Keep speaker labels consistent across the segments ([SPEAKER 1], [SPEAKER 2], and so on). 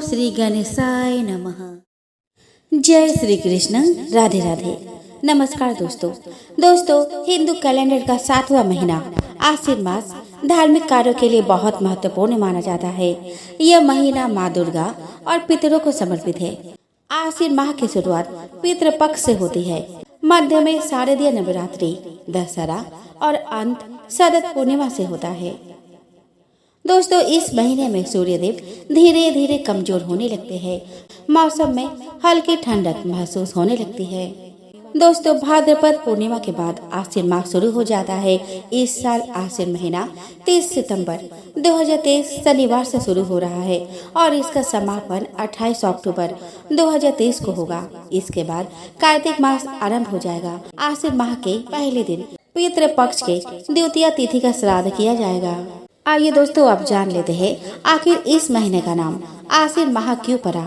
[SPEAKER 1] श्री गणेशाय नमः। जय श्री कृष्ण। राधे राधे। नमस्कार दोस्तों हिंदू कैलेंडर का 7वां महीना आश्विन मास धार्मिक कार्यों के लिए बहुत महत्वपूर्ण माना जाता है। यह महीना माँ दुर्गा और पितरों को समर्पित है। आश्विन माह की शुरुआत पितृपक्ष से होती है। मध्य में शारदीय नवरात्रि, दशहरा और अंत शरद पूर्णिमा से होता है। दोस्तों, इस महीने में सूर्यदेव धीरे धीरे कमजोर होने लगते हैं। मौसम में हल्की ठंडक महसूस होने लगती है। दोस्तों, भाद्रपद पूर्णिमा के बाद आश्विन माह शुरू हो जाता है। इस साल आश्विन महीना 30 सितंबर 2023 शनिवार से शुरू हो रहा है और इसका समापन 28 अक्टूबर 2023 को होगा। इसके बाद कार्तिक मास आरंभ हो जाएगा। आश्विन माह के पहले दिन पितृपक्ष के द्वितीय तिथि का श्राद्ध किया जाएगा। आइए दोस्तों, अब जान लेते हैं आखिर इस महीने का नाम आश्विन माह क्यों पड़ा।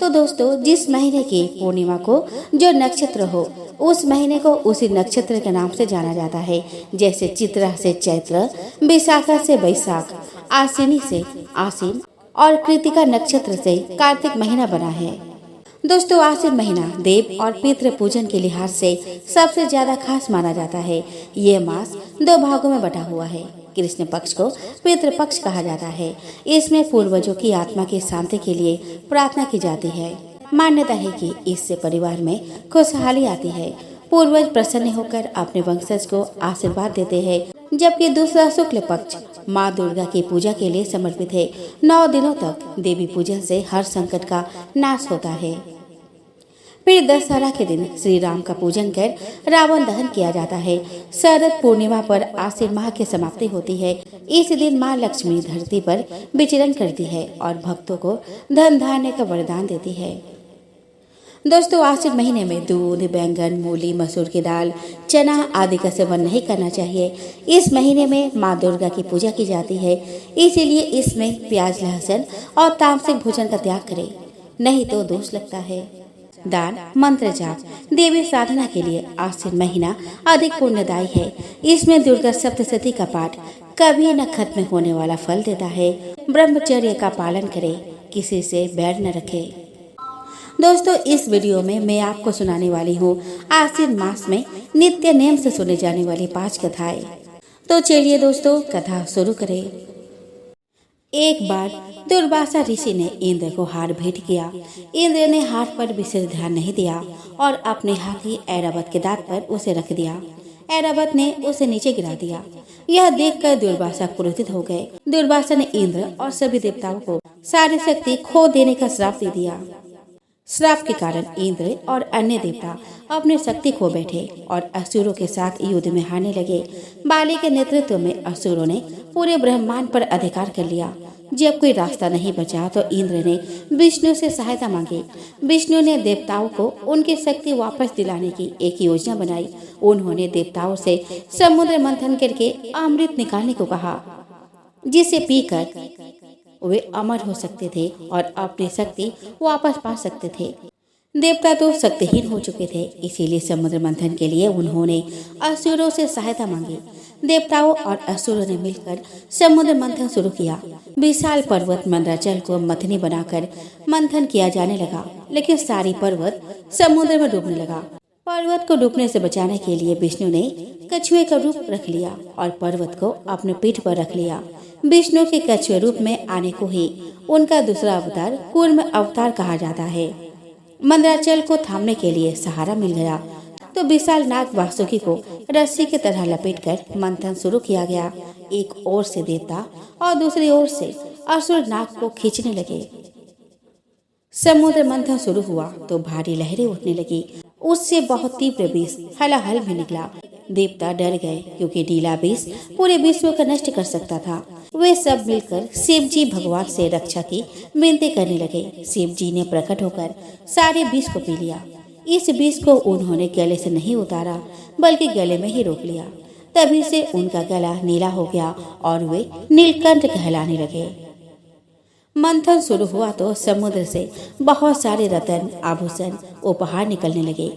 [SPEAKER 1] तो दोस्तों, जिस महीने की पूर्णिमा को जो नक्षत्र हो, उस महीने को उसी नक्षत्र के नाम से जाना जाता है। जैसे चित्रा से चैत्र, विशाखा से वैशाख, आश्विनी से आश्विन और कृतिका नक्षत्र से कार्तिक महीना बना है। दोस्तों, आश्विन महीना देव और पितृ पूजन के लिहाज से सबसे ज्यादा खास माना जाता है। ये मास 2 भागों में बटा हुआ है। कृष्ण पक्ष को पितृपक्ष कहा जाता है। इसमें पूर्वजों की आत्मा की शांति के लिए प्रार्थना की जाती है। मान्यता है कि इससे परिवार में खुशहाली आती है। पूर्वज प्रसन्न होकर अपने वंशज को आशीर्वाद देते हैं। जबकि दूसरा शुक्ल पक्ष माँ दुर्गा की पूजा के लिए समर्पित है। 9 दिनों तक देवी पूजन से हर संकट का नाश होता है। फिर दशहरा के दिन श्री राम का पूजन कर रावण दहन किया जाता है। शरद पूर्णिमा पर आश्विन माह की समाप्ति होती है। इस दिन माँ लक्ष्मी धरती पर विचरण करती है और भक्तों को धन धान्य का वरदान देती है। दोस्तों, आश्विन महीने में दूध, बैंगन, मूली, मसूर की दाल, चना आदि का सेवन नहीं करना चाहिए। इस महीने में माँ दुर्गा की पूजा की जाती है, इसीलिए इसमें प्याज, लहसुन और तामसिक भोजन का त्याग करें, नहीं तो दोष लगता है। दान, मंत्र जाप, देवी साधना के लिए आश्विन महीना अधिक पुण्यदायी है। इसमें दुर्गा सप्तशती का पाठ कभी न खत्म होने वाला फल देता है। ब्रह्मचर्य का पालन करें, किसी से बैर न रखें। दोस्तों, इस वीडियो में मैं आपको सुनाने वाली हूँ आश्विन मास में नित्य नेम से सुने जाने वाली 5 कथाएं। तो चलिए दोस्तों, कथा शुरू करें। एक बार दुर्वासा ऋषि ने इंद्र को हार भेंट किया। इंद्र ने हार पर विशेष ध्यान नहीं दिया और अपने हाथी ऐरावत के दांत पर उसे रख दिया। ऐरावत ने उसे नीचे गिरा दिया। यह देखकर दुर्वासा क्रोधित हो गए। दुर्वासा ने इंद्र और सभी देवताओं को सारी शक्ति खो देने का श्राप दे दिया। श्राप के कारण इंद्र और अन्य देवता अपनी शक्ति खो बैठे और असुरों के साथ युद्ध में हारने लगे। बाली के नेतृत्व में असुरों ने पूरे ब्रह्मांड पर अधिकार कर लिया। जब कोई रास्ता नहीं बचा तो इंद्र ने विष्णु से सहायता मांगी। विष्णु ने देवताओं को उनकी शक्ति वापस दिलाने की एक योजना बनाई। उन्होंने देवताओं से समुद्र मंथन करके अमृत निकालने को कहा, जिसे पीकर वे अमर हो सकते थे और अपनी शक्ति वापस पा सकते थे। देवता तो शक्तिहीन हो चुके थे, इसीलिए समुद्र मंथन के लिए उन्होंने असुरों से सहायता मांगी। देवताओं और असुरों ने मिलकर समुद्र मंथन शुरू किया। विशाल पर्वत मंदराचल को मथनी बनाकर मंथन किया जाने लगा, लेकिन सारी पर्वत समुद्र में डूबने लगा। पर्वत को डूबने से बचाने के लिए विष्णु ने कछुए का रूप रख लिया और पर्वत को अपने पीठ पर रख लिया। विष्णु के कछुए रूप में आने को ही उनका दूसरा अवतार कूर्म अवतार कहा जाता है। मंदराचल को थामने के लिए सहारा मिल गया तो विशाल नाग वासुकी को रस्सी की तरह लपेटकर मंथन शुरू किया गया। एक ओर से देवता और दूसरी ओर से असुर नाग को खींचने लगे। समुद्र मंथन शुरू हुआ तो भारी लहरें उठने लगी। उससे बहुत तीव्र विष हलाहल में निकला। देवता डर गए क्योंकि नीला विष पूरे विश्व को नष्ट कर सकता था। वे सब मिलकर शिव जी भगवान से रक्षा की विनती करने लगे। शिव जी ने प्रकट होकर सारे विष को पी लिया। इस विष को उन्होंने गले से नहीं उतारा, बल्कि गले में ही रोक लिया। तभी से उनका गला नीला हो गया और वे नीलकंठ कहलाने लगे। मंथन शुरू हुआ तो समुद्र से बहुत सारे रत्न, आभूषण, उपहार निकलने लगे।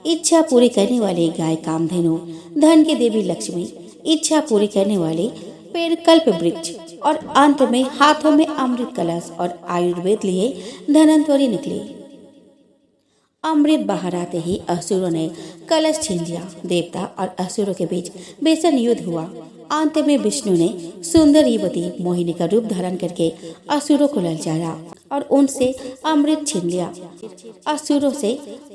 [SPEAKER 1] इच्छा पूरी करने वाली गाय कामधेनु, धन की देवी लक्ष्मी, इच्छा पूरी करने वाली पेड़ कल्प वृक्ष और अंत में हाथों में अमृत कलश और आयुर्वेद लिए धन्वंतरी निकली। अमृत बाहर आते ही असुरों ने कलश छीन लिया। देवता और असुरों के बीच भीषण युद्ध हुआ। अंत में विष्णु ने सुंदर युवती मोहिनी का रूप धारण करके असुरों को ललचाया और उनसे अमृत छीन लिया। असुरों से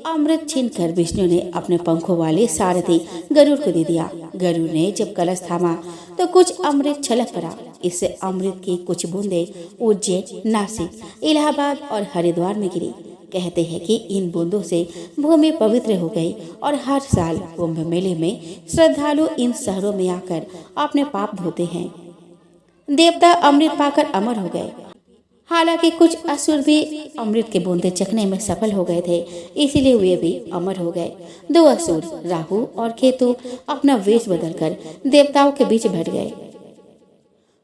[SPEAKER 1] अमृत छीनकर विष्णु ने अपने पंखों वाले सारथी गरुड़ को दे दिया। गरुड़ ने जब कलश थामा तो कुछ अमृत छलक पड़ा। इससे अमृत की कुछ बूंदें उज्जैन, नासिक, इलाहाबाद और हरिद्वार में गिरी। कहते हैं कि इन बूंदों से भूमि पवित्र हो गई और हर साल कुंभ मेले में श्रद्धालु इन शहरों में आकर अपने पाप धोते हैं। देवता अमृत पाकर अमर हो गए। हालांकि कुछ असुर भी अमृत के बूंदे चखने में सफल हो गए थे, इसीलिए वे भी अमर हो गए। दो असुर राहु और केतु अपना वेश बदलकर देवताओं के बीच बैठ गए।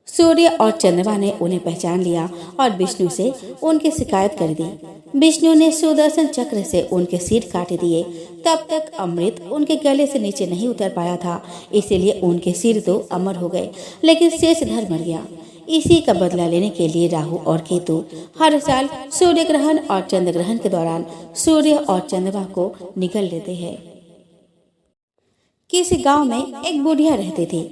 [SPEAKER 1] सूर्य और चंद्रमा ने उन्हें पहचान लिया और विष्णु से उनकी शिकायत कर दी। विष्णु ने सुदर्शन चक्र से उनके सिर काट दिए। तब तक अमृत उनके गले से नीचे नहीं उतर पाया था, इसीलिए उनके सिर तो अमर हो गए, लेकिन शेषधर मर गया। इसी का बदला लेने के लिए राहु और केतु हर साल सूर्य ग्रहण और चंद्र ग्रहण के दौरान सूर्य और चंद्रमा को निगल लेते हैं। किसी गांव में एक बुढ़िया रहती थी।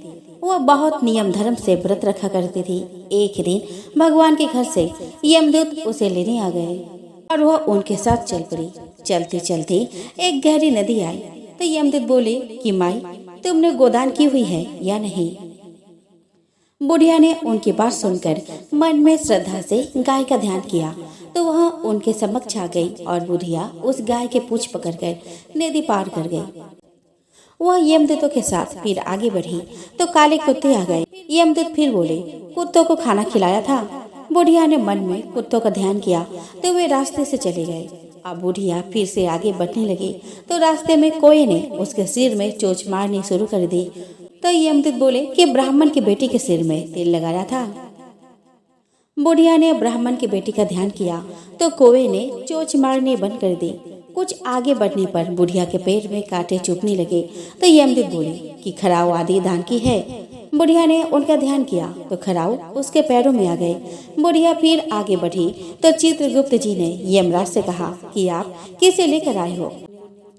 [SPEAKER 1] वह बहुत नियम धर्म से व्रत रखा करती थी। एक दिन भगवान के घर से यमदूत उसे लेने आ गए और वह उनके साथ चल पड़ी। चलते चलते एक गहरी नदी आई तो यमदूत बोले कि माई, तुमने गोदान की हुई है या नहीं। बुढ़िया ने उनकी बात सुनकर मन में श्रद्धा से गाय का ध्यान किया तो वह उनके समक्ष आ गई और बुढ़िया उस गाय के पूंछ पकड़कर नदी पार कर गई। वह यमदूतों के साथ फिर आगे बढ़ी तो काले कुत्ते आ गए। यमदूत फिर बोले, कुत्तों को खाना खिलाया था। बुढ़िया ने मन में कुत्तों का ध्यान किया तो वे रास्ते से चले गए। अब बुढ़िया फिर से आगे बढ़ने लगी तो रास्ते में कोई ने उसके सिर में चोंच मारनी शुरू कर दी। तो यमदूत बोले कि ब्राह्मण की बेटी के सिर में तेल लगाया था। बुढ़िया ने ब्राह्मण की बेटी का ध्यान किया तो कौवे ने चोंच मारनी बंद कर दी। कुछ आगे बढ़ने पर बुढ़िया के पैर में कांटे चुभने लगे तो यमदूत बोले कि खराव आदि दान की है। बुढ़िया ने उनका ध्यान किया तो खराव उसके पैरों में आ गए। बुढ़िया फिर आगे बढ़ी तो चित्रगुप्त जी ने यमराज से कहा कि आप किसे लेकर आए हो।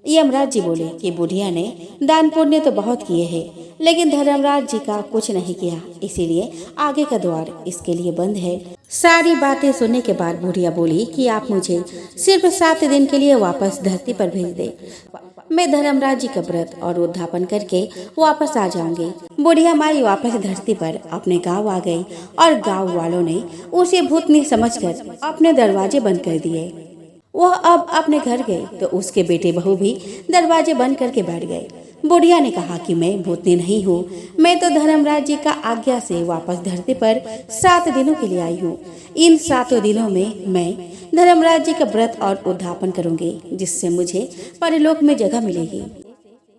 [SPEAKER 1] यमराज जी बोले कि बुढ़िया ने दान पुण्य तो बहुत किए हैं, लेकिन धर्मराज जी का कुछ नहीं किया, इसीलिए आगे का द्वार इसके लिए बंद है। सारी बातें सुनने के बाद बुढ़िया बोली कि आप मुझे सिर्फ 7 दिन के लिए वापस धरती पर भेज दे। मैं धर्मराज जी का व्रत और उद्यापन करके वापस आ जाऊंगी। बुढ़िया माई वापस धरती पर अपने गांव आ गई और गांव वालों ने उसे भूतनी समझकर अपने दरवाजे बंद कर दिए। वह अब अपने घर गई तो उसके बेटे बहू भी दरवाजे बंद करके बैठ गए। बुढ़िया ने कहा कि मैं भूतनी नहीं हूँ, मैं तो धर्मराज जी का आज्ञा से वापस धरती पर 7 दिनों के लिए आई हूँ। इन 7 दिनों में मैं धर्मराज जी का व्रत और उद्यापन करूंगी, जिससे मुझे परलोक में जगह मिलेगी।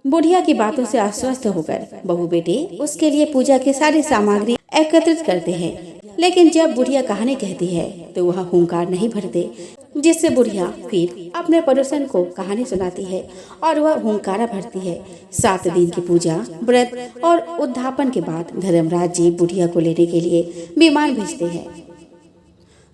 [SPEAKER 1] बुढ़िया की बातों से आश्वस्त होकर बहू बेटे उसके लिए पूजा की सारी सामग्री एकत्रित करते हैं, लेकिन जब बुढ़िया कहानी कहती है तो वह हुंकार नहीं भरते, जिससे बुढ़िया फिर अपने पड़ोसन को कहानी सुनाती है और वह हुंकारा भरती है। 7 दिन की पूजा, व्रत और उद्यापन के बाद धर्मराज जी बुढ़िया को लेने के लिए विमान भेजते हैं।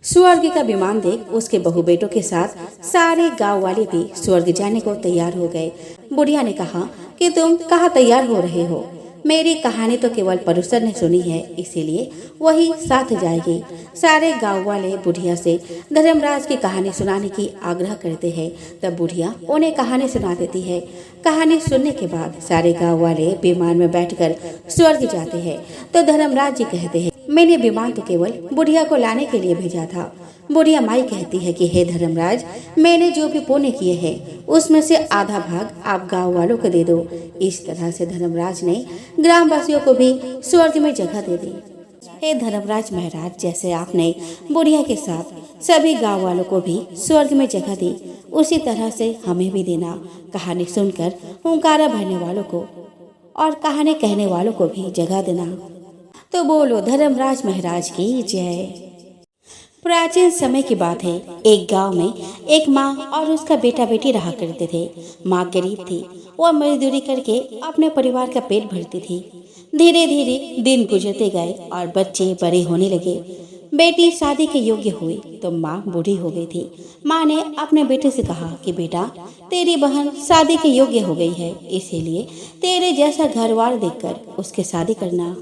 [SPEAKER 1] स्वर्ग का विमान देख उसके बहू बेटों के साथ सारे गांव वाले भी स्वर्ग जाने को तैयार हो गए। बुढ़िया ने कहा कि तुम कहाँ तैयार हो रहे हो? मेरी कहानी तो केवल पड़ोसन ने सुनी है, इसीलिए वही साथ जाएगी। सारे गांव वाले बुढ़िया से धर्मराज की कहानी सुनाने की आग्रह करते हैं। तब बुढ़िया उन्हें कहानी सुना देती है। कहानी सुनने के बाद सारे गांव वाले विमान में बैठकर स्वर्ग जाते हैं। तो धर्मराज जी कहते हैं, मैंने विमान तो केवल बुढ़िया को लाने के लिए भेजा था। बुढ़िया माई कहती है कि हे धर्मराज, मैंने जो भी पुण्य किए हैं उसमें से आधा भाग आप गांव वालों को दे दो। इस तरह से धर्मराज ने ग्रामवासियों को भी स्वर्ग में जगह दे दी। हे धर्मराज महाराज, जैसे आपने बुढ़िया के साथ सभी गांव वालों को भी स्वर्ग में जगह दी, उसी तरह से हमें भी देना। कहानी सुनकर हुंकारा भरने वालों को और कहानी कहने वालों को भी जगह देना। तो बोलो धर्मराज महाराज की जय। प्राचीन समय की बात है। एक गांव में एक माँ और उसका बेटा बेटी रहा करते थे। माँ गरीब थी, वह मजदूरी करके अपने परिवार का पेट भरती थी। धीरे धीरे दिन गुजरते गए और बच्चे बड़े होने लगे। बेटी शादी के योग्य हुई तो माँ बूढ़ी हो गई थी। माँ ने अपने बेटे से कहा कि बेटा, तेरी बहन शादी के योग्य हो गई है, इसीलिए तेरे जैसा घरवार देखकर उसके शादी करना।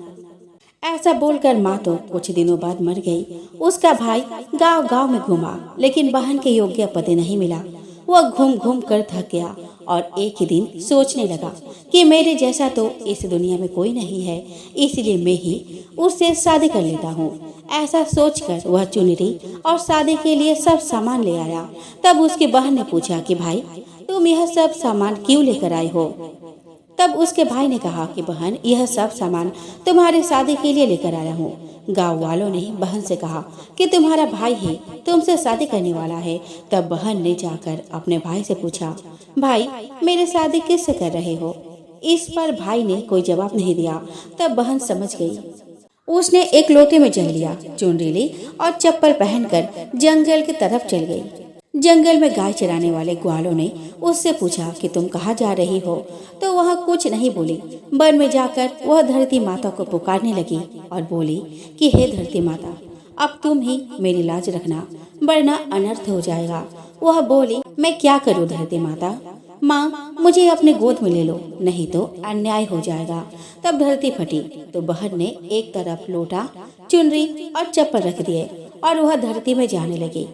[SPEAKER 1] ऐसा बोलकर माँ तो कुछ दिनों बाद मर गई। उसका भाई गांव गांव में घूमा, लेकिन बहन के योग्य पति नहीं मिला। वह घूम घूम कर थक गया और एक ही दिन सोचने लगा कि मेरे जैसा तो इस दुनिया में कोई नहीं है, इसलिए मैं ही उससे शादी कर लेता हूँ। ऐसा सोचकर वह चुनरी और शादी के लिए सब सामान ले आया। तब उसकी बहन ने पूछा कि भाई, तुम यह सब सामान क्यों लेकर आए हो? तब उसके भाई ने कहा कि बहन, यह सब सामान तुम्हारी शादी के लिए लेकर आया हूँ। गांव वालों ने बहन से कहा कि तुम्हारा भाई ही तुमसे शादी करने वाला है। तब बहन ने जाकर अपने भाई से पूछा, भाई, मेरी शादी किससे कर रहे हो? इस पर भाई ने कोई जवाब नहीं दिया। तब बहन समझ गई। उसने एक लोटे में जल लिया, चुनरी ली और चप्पल पहनकर जंगल की तरफ चल गई। जंगल में गाय चराने वाले ग्वालों ने उससे पूछा कि तुम कहाँ जा रही हो? तो वह कुछ नहीं बोली। वन में जाकर वह धरती माता को पुकारने लगी और बोली कि हे धरती माता, अब तुम ही मेरी लाज रखना, वरना अनर्थ हो जाएगा। वह बोली, मैं क्या करूँ धरती माता? माँ, मुझे अपने गोद में ले लो, नहीं तो अन्याय हो जाएगा। तब धरती फटी तो बहन ने एक तरफ लोटा, चुनरी और चप्पल रख दिए और वह धरती में जाने लगी।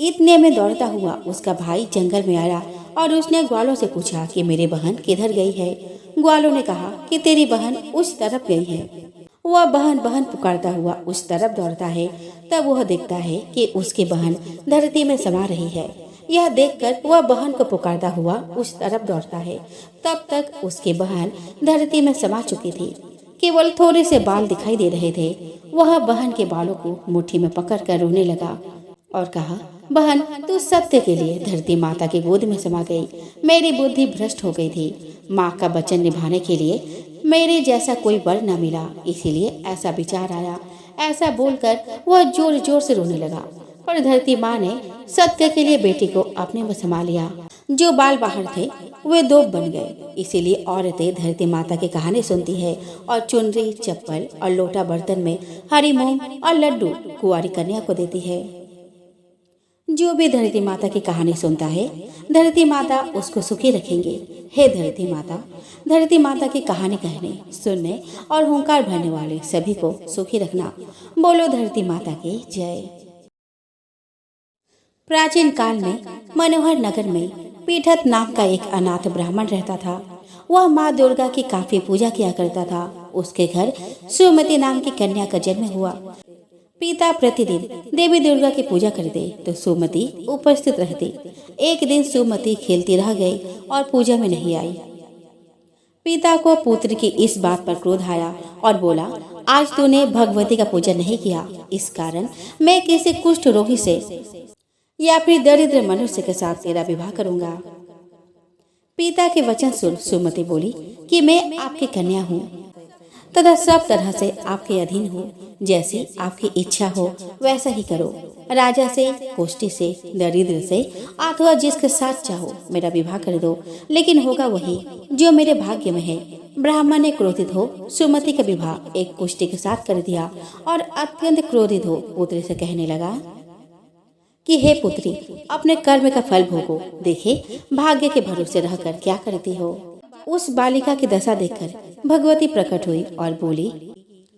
[SPEAKER 1] इतने में दौड़ता हुआ उसका भाई जंगल में आया और उसने ग्वालों से पूछा कि मेरी बहन किधर गई है? ग्वालों ने कहा कि तेरी बहन उस तरफ गई है। वह बहन बहन पुकारता हुआ उस तरफ दौड़ता है। तब वह देखता है कि उसकी बहन धरती में समा रही है। यह देखकर वह बहन को पुकारता हुआ उस तरफ दौड़ता है। तब तक उसकी बहन धरती में समा चुकी थी। केवल थोड़े से बाल दिखाई दे रहे थे। वह बहन के बालों को मुट्ठी में पकड़कर रोने लगा और कहा, बहन, तू सत्य के लिए धरती माता की गोद में समा गई। मेरी बुद्धि भ्रष्ट हो गई थी। माँ का वचन निभाने के लिए मेरे जैसा कोई वर न मिला, इसीलिए ऐसा विचार आया। ऐसा बोलकर वह जोर जोर से रोने लगा। पर धरती माँ ने सत्य के लिए बेटी को अपने में समा लिया। जो बाल बाहर थे वे दो बन गए। इसीलिए औरतें धरती माता की कहानी सुनती है और चुनरी, चप्पल और लोटा बर्तन में हरी मूंग और लड्डू कुंवारी कन्या को देती है। जो भी धरती माता की कहानी सुनता है, धरती माता उसको सुखी रखेंगे। हे धरती माता की कहानी कहने, सुनने और हुंकार भरने वाले सभी को सुखी रखना। बोलो धरती माता की जय। प्राचीन काल में मनोहर नगर में पीठत नाम का एक अनाथ ब्राह्मण रहता था। वह माँ दुर्गा की काफी पूजा किया करता था। उसके घर सुमति नाम की कन्या का जन्म हुआ। पिता प्रतिदिन देवी दुर्गा की पूजा करते तो सुमति उपस्थित रहती। एक दिन सुमति खेलती रह गई और पूजा में नहीं आई। पिता को पुत्र की इस बात पर क्रोध आया और बोला, आज तूने भगवती का पूजा नहीं किया, इस कारण मैं किसी कुष्ठ रोगी से या फिर दरिद्र मनुष्य के साथ तेरा विवाह करूंगा। पिता के वचन सुन सुमति बोली कि मैं आपकी कन्या हूँ तथा सब तरह से आपके अधीन हूँ। जैसी आपकी इच्छा हो वैसा ही करो। राजा से, कोष्ठी से, दरिद्र से अथवा जिसके साथ चाहो मेरा विवाह कर दो, लेकिन होगा वही जो मेरे भाग्य में है। ब्राह्मण ने क्रोधित हो सुमति का विवाह एक कुष्ठी के साथ कर दिया और अत्यंत क्रोधित हो पुत्री से कहने लगा कि हे पुत्री, अपने कर्म का फल भोगो। देखे भाग्य के भरोसे रहकर क्या करती हो। उस बालिका की दशा देखकर भगवती प्रकट हुई और बोली,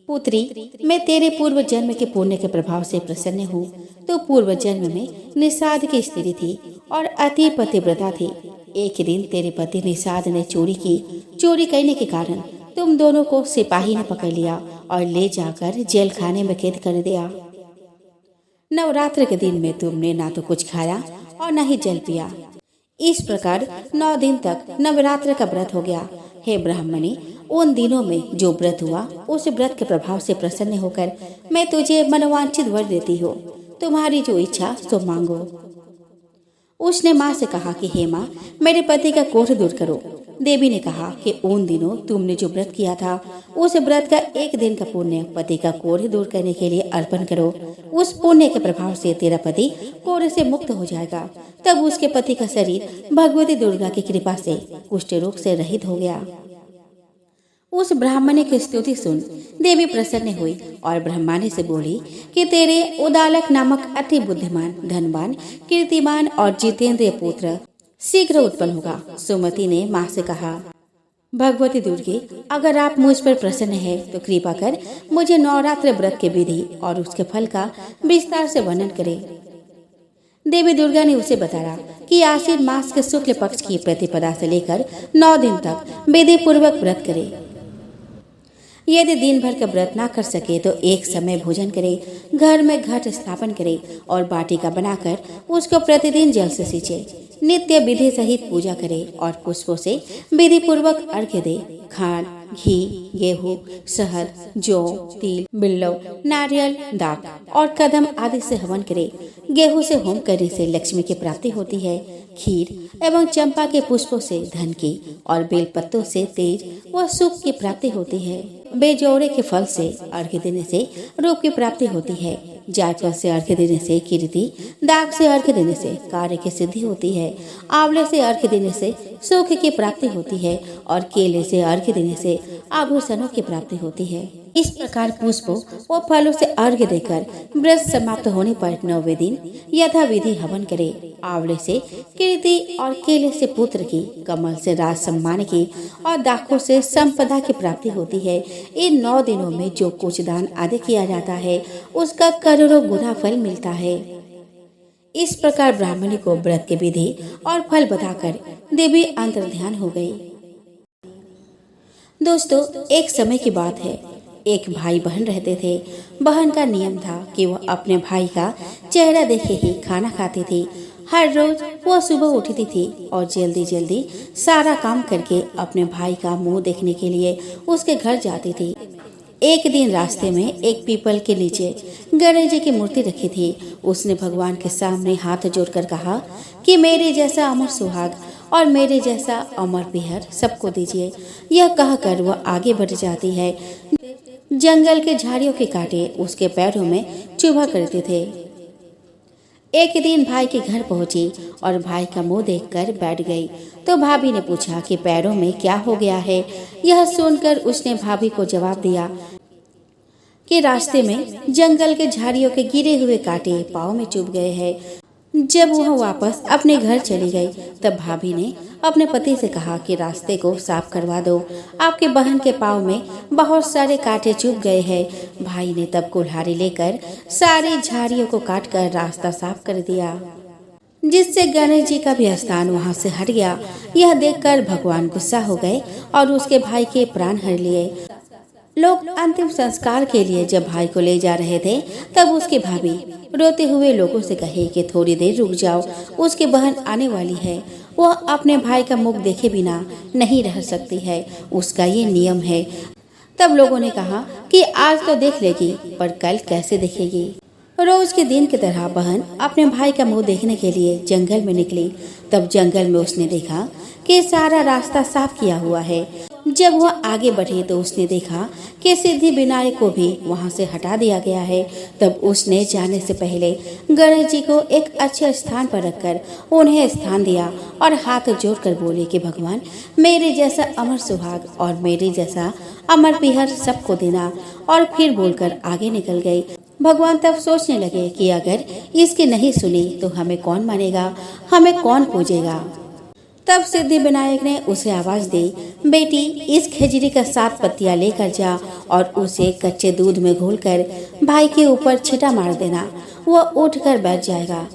[SPEAKER 1] पुत्री, मैं तेरे पूर्व जन्म के पुण्य के प्रभाव से प्रसन्न हूँ। तो पूर्व जन्म में निषाद की स्त्री थी और अति पतिव्रता थी। एक दिन तेरे पति निषाद ने चोरी की। चोरी करने के कारण तुम दोनों को सिपाही ने पकड़ लिया और ले जाकर जेल खाने में कैद कर दिया। नवरात्र के दिन में तुमने ना तो कुछ खाया और न ही जल पिया। इस प्रकार 9 दिन तक नवरात्र का व्रत हो गया। हे ब्राह्मणी, उन दिनों में जो व्रत हुआ उस व्रत के प्रभाव से प्रसन्न होकर मैं तुझे मनोवांछित वर देती हूँ। तुम्हारी जो इच्छा सो मांगो। उसने माँ से कहा कि हे माँ, मेरे पति का कोढ़ दूर करो। देवी ने कहा कि उन दिनों तुमने जो व्रत किया था उस व्रत का एक दिन का पुण्य पति का कोढ़ दूर करने के लिए अर्पण करो। उस पुण्य के प्रभाव से तेरा पति कोढ़ से मुक्त हो जाएगा। तब उसके पति का शरीर भगवती दुर्गा की कृपा से कुष्ठ रोग से रहित हो गया। उस ब्राह्मणी की स्तुति सुन देवी प्रसन्न हुई और ब्रह्माणी से बोली कि तेरे उदालक नामक अति बुद्धिमान, धनवान, कीर्तिमान और जितेंद्रिय पुत्र शीघ्र उत्पन्न होगा। सुमति ने माँ से कहा, भगवती दुर्गे, अगर आप मुझ पर प्रसन्न है तो कृपा कर मुझे नवरात्र व्रत के विधि और उसके फल का विस्तार से वर्णन करें। देवी दुर्गा ने उसे बताया कि आश्विन मास के शुक्ल पक्ष की प्रतिपदा से लेकर 9 दिन तक विधि पूर्वक व्रत करे। यदि दिन भर का व्रत ना कर सके तो एक समय भोजन करे, घर में घट स्थापन करे और बाटिका बनाकर उसको प्रतिदिन जल से सींचे, नित्य विधि सहित पूजा करे और पुष्पों से विधि पूर्वक अर्घ्य दे। खांड, घी, गेहूं, शहद, जौ, तिल, बिल्लव, नारियल, दाक और कदम आदि से हवन करे। गेहूं से होम करने से लक्ष्मी की प्राप्ति होती है। खीर एवं चंपा के पुष्पों से धन की और बेल पत्तों से तेज व सुख की प्राप्ति होती है। बेजोड़े के फल से अर्घ्य देने से रूप की प्राप्ति होती है। जायफल से अर्घ्य देने से कीर्ति, दाग से अर्घ्य देने से कार्य की सिद्धि होती है। आंवले से अर्घ्य देने से सुख की प्राप्ति होती है और केले से अर्घ्य देने से आभूषणों की प्राप्ति होती है। इस प्रकार पुष्पों और फलों से अर्घ्य देकर व्रत समाप्त होने पर 9वें दिन यथा विधि हवन करे। आंवले से कीर्ति और केले से पुत्र की, कमल से राज सम्मान की और दाखों से संपदा की प्राप्ति होती है। इन 9 दिनों में जो कुछ दान आदि किया जाता है उसका करोड़ों गुना फल मिलता है। इस प्रकार ब्राह्मणी को व्रत की विधि और फल बताकर देवी अंतर्ध्यान हो गई। दोस्तों, एक समय की बात है, एक भाई बहन रहते थे। बहन का नियम था कि वह अपने भाई का चेहरा देखे ही खाना खाती थी। हर रोज वह सुबह उठती थी और जल्दी जल्दी सारा काम करके अपने भाई का मुंह देखने के लिए उसके घर जाती थी। एक दिन रास्ते में एक पीपल के नीचे गणेश जी की मूर्ति रखी थी। उसने भगवान के सामने हाथ जोड़कर कहा कि मेरे जैसा अमर सुहाग और मेरे जैसा अमर पीहर सबको दीजिए। यह कहकर वह आगे बढ़ जाती है। जंगल के झाड़ियों के कांटे उसके पैरों में चुभा करते थे। एक दिन भाई के घर पहुंची और भाई का मुंह देखकर बैठ गई तो भाभी ने पूछा कि पैरों में क्या हो गया है। यह सुनकर उसने भाभी को जवाब दिया कि रास्ते में जंगल के झाड़ियों के गिरे हुए कांटे पाँव में चुभ गए हैं। जब वह वापस अपने घर चली गई तब भाभी ने अपने पति से कहा कि रास्ते को साफ करवा दो, आपके बहन के पाँव में बहुत सारे कांटे चुभ गए हैं। भाई ने तब कुल्हाड़ी लेकर सारी झाड़ियों को काटकर रास्ता साफ कर दिया, जिससे गणेश जी का भी स्थान वहां से हट गया। यह देखकर भगवान गुस्सा हो गए और उसके भाई के प्राण हर लिए। लोग अंतिम संस्कार के लिए जब भाई को ले जा रहे थे तब उसकी भाभी रोते हुए लोगों से कहे कि थोड़ी देर रुक जाओ, उसकी बहन आने वाली है। वह अपने भाई का मुख देखे बिना नहीं रह सकती है, उसका ये नियम है। तब लोगों ने कहा कि आज तो देख लेगी पर कल कैसे देखेगी। रोज के दिन की तरह बहन अपने भाई का मुंह देखने के लिए जंगल में निकली। तब जंगल में उसने देखा कि सारा रास्ता साफ किया हुआ है। जब वह आगे बढ़ी तो उसने देखा कि सिद्धि विनायक को भी वहां से हटा दिया गया है। तब उसने जाने से पहले गणेश जी को एक अच्छे स्थान पर रखकर उन्हें स्थान दिया और हाथ जोड़कर बोले कि भगवान, मेरे जैसा अमर सुहाग और मेरे जैसा अमर पीहर सबको देना। और फिर बोलकर आगे निकल गई। भगवान तब सोचने लगे कि अगर इसकी नहीं सुनी तो हमें कौन मानेगा, हमें कौन पूजेगा। तब सिद्धि विनायक ने उसे आवाज दी, बेटी इस खजूरी का 7 पत्तियां लेकर जा और उसे कच्चे दूध में घोलकर भाई के ऊपर छिटा मार देना, वह उठकर बैठ जाएगा।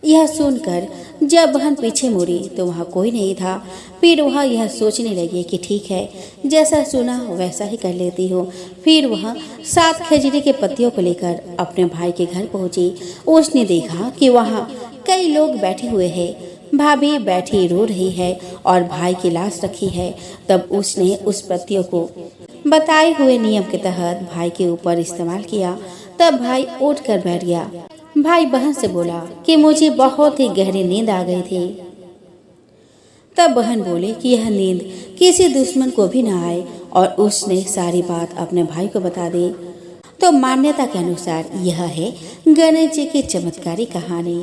[SPEAKER 1] यह सुनकर जब बहन पीछे मुड़ी तो वहाँ कोई नहीं था। फिर वह यह सोचने लगी कि ठीक है, जैसा सुना वैसा ही कर लेती हूँ। फिर वह 7 खजूरी के पत्तियों को लेकर अपने भाई के घर पहुँची। उसने देखा कि वहाँ कई लोग बैठे हुए हैं। भाभी बैठी रो रही है और भाई की लाश रखी है। तब उसने उस पत्तियों को बताए हुए नियम के तहत भाई के ऊपर इस्तेमाल किया। तब भाई उठकर बैठ गया। भाई बहन से बोला कि मुझे बहुत ही गहरी नींद आ गई थी। तब बहन बोले कि यह नींद किसी दुश्मन को भी न आए और उसने सारी बात अपने भाई को बता दी। तो मान्यता के अनुसार यह है गणेश जी की चमत्कारी कहानी।